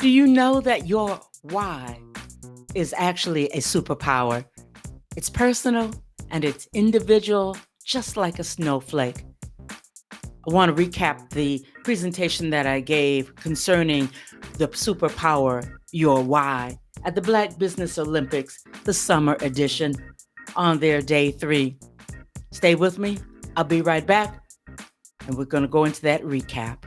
Do you know that your why is actually a superpower? It's personal and it's individual, just like a snowflake. I want to recap the presentation that I gave concerning the superpower, your why, at the Black Business Olympics, the summer edition, on their day 3. Stay with me. I'll be right back, and we're going to go into that recap.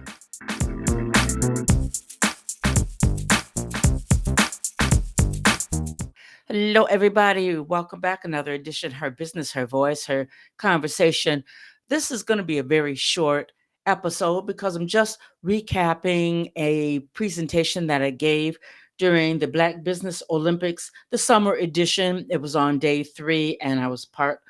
Hello, everybody. Welcome back. Another edition, Her Business, Her Voice, Her Conversation. This is going to be a very short episode because I'm just recapping a presentation that I gave during the Black Business Olympics, the summer edition. It was on day 3, and I was part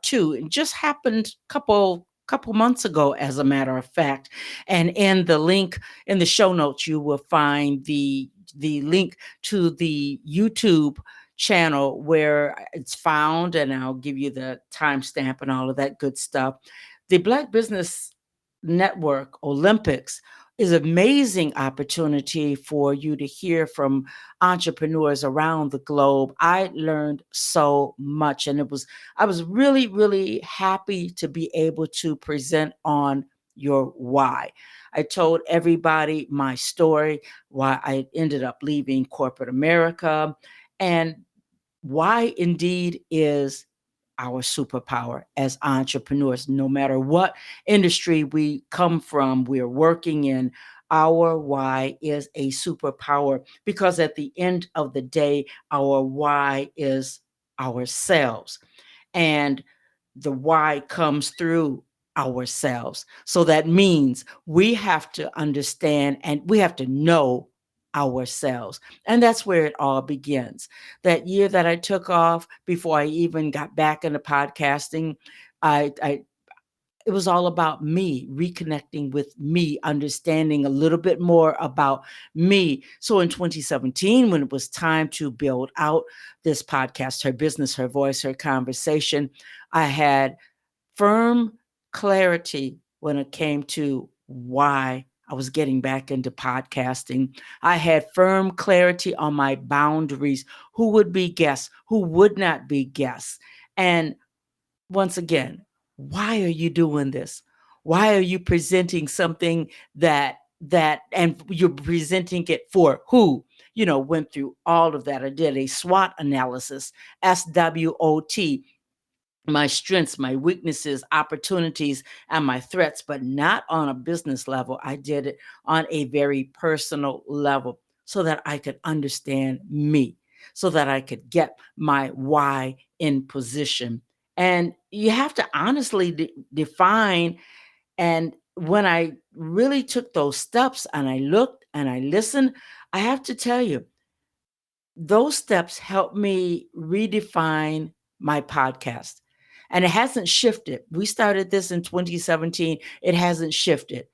2. It just happened couple months ago, as a matter of fact. And in the link in the show notes, you will find the link to the YouTube channel where it's found, and I'll give you the timestamp and all of that good stuff. The Black Business Network Olympics is an amazing opportunity for you to hear from entrepreneurs around the globe. I learned so much, and I was really, really happy to be able to present on your why. I told everybody my story, why I ended up leaving corporate America, and why indeed is our superpower as entrepreneurs. No matter what industry we come from, we're working in, our why is a superpower, because at the end of the day, our why is ourselves. And the why comes through ourselves. So that means we have to understand and we have to know ourselves. And that's where it all begins. That year that I took off before I even got back into podcasting, I it was all about me, reconnecting with me, understanding a little bit more about me. So in 2017, when it was time to build out this podcast, Her Business, Her Voice, Her Conversation, I had firm clarity when it came to why I was getting back into podcasting. I had firm clarity on my boundaries, who would be guests, who would not be guests. And once again, why are you doing this? Why are you presenting something and you're presenting it for who? Went through all of that. I did a SWOT analysis, SWOT, my strengths, my weaknesses, opportunities, and my threats, but not on a business level. I did it on a very personal level so that I could understand me, so that I could get my why in position. And you have to honestly define. And when I really took those steps and I looked and I listened, I have to tell you, those steps helped me redefine my podcast. And it hasn't shifted. We started this in 2017. It hasn't shifted.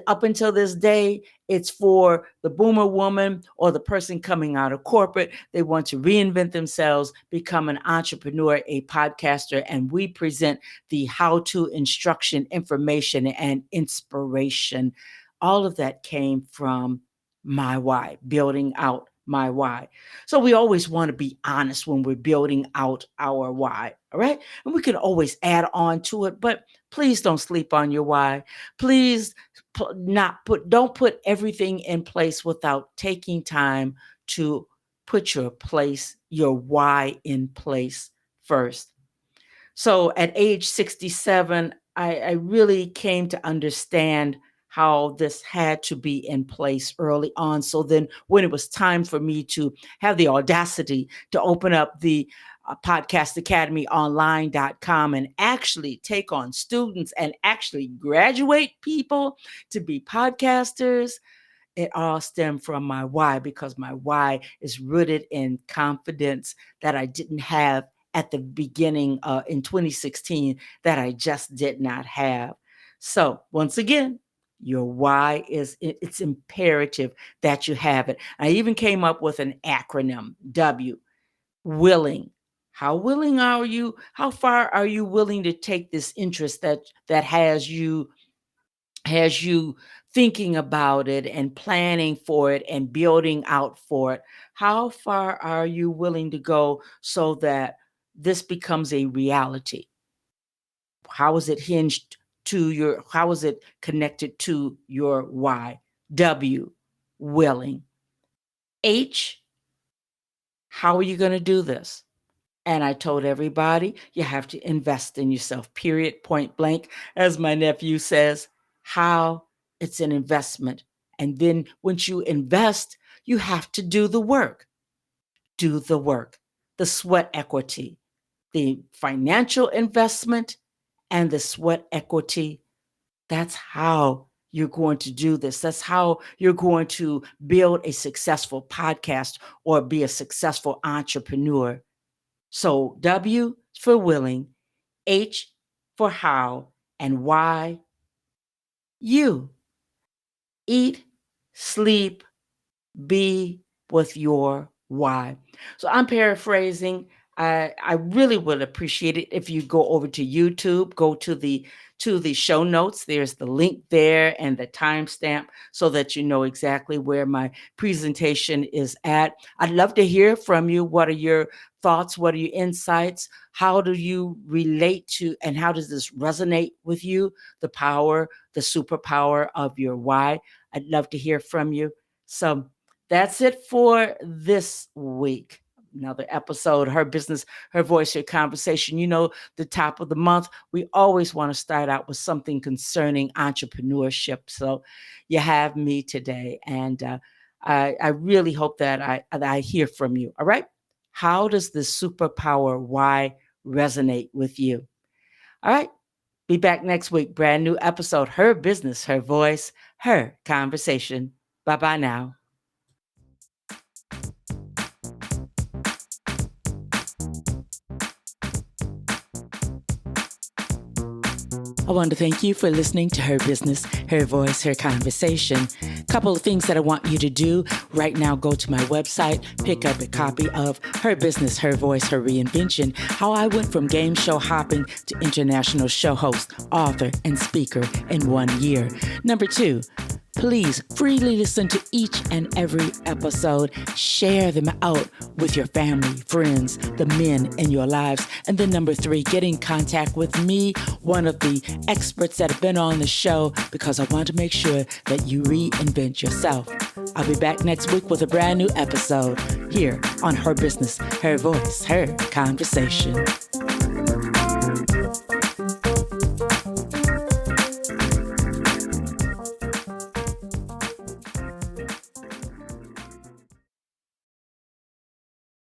Up until this day, it's for the boomer woman or the person coming out of corporate. They want to reinvent themselves, become an entrepreneur, a podcaster, and we present the how to instruction, information, and inspiration. All of that came from my why, building out my why. So we always want to be honest when we're building out our why, all right? And we can always add on to it, but please don't sleep on your why. Please don't put everything in place without taking time to put your why in place first. So at age 67, I really came to understand how this had to be in place early on. So then, when it was time for me to have the audacity to open up the Podcast Academy online.com and actually take on students and actually graduate people to be podcasters, it all stemmed from my why, because my why is rooted in confidence that I didn't have at the beginning in 2016, that I just did not have. So once again, your why it's imperative that you have it. I even came up with an acronym, W, willing. How willing are you? How far are you willing to take this interest that has you has you thinking about it and planning for it and building out for it, how far are you willing to go so that this becomes a reality? How is it hinged to your, how is it connected to your why? W, willing. H, how are you going to do this? And I told everybody, you have to invest in yourself, period, point blank. As my nephew says, how it's an investment. And then once you invest, you have to do the work. Do the work, the sweat equity, the financial investment, and the sweat equity. That's how you're going to do this. That's how you're going to build a successful podcast or be a successful entrepreneur. So W for willing, H for how, and Y, you. Eat, sleep, be with your why. So I'm paraphrasing. I really would appreciate it if you go over to YouTube, go to the show notes. There's the link there and the timestamp so that you know exactly where my presentation is at. I'd love to hear from you. What are your thoughts? What are your insights? How do you relate to, and how does this resonate with you? The power, the superpower of your why. I'd love to hear from you. So that's it for this week. Another episode, Her Business, Her Voice, Her Conversation. You know, the top of the month, we always want to start out with something concerning entrepreneurship. So you have me today. And I really hope that I hear from you. All right. How does this superpower why resonate with you? All right. Be back next week. Brand new episode, Her Business, Her Voice, Her Conversation. Bye bye now. I want to thank you for listening to Her Business, Her Voice, Her Conversation. Couple of things that I want you to do right now. Go to my website, pick up a copy of Her Business, Her Voice, Her Reinvention, how I went from game show hopping to international show host, author, and speaker in 1 year. Number 2, please freely listen to each and every episode. Share them out with your family, friends, the men in your lives. And then number 3, get in contact with me, one of the experts that have been on the show, because I want to make sure that you reinvent yourself. I'll be back next week with a brand new episode here on Her Business, Her Voice, Her Conversation.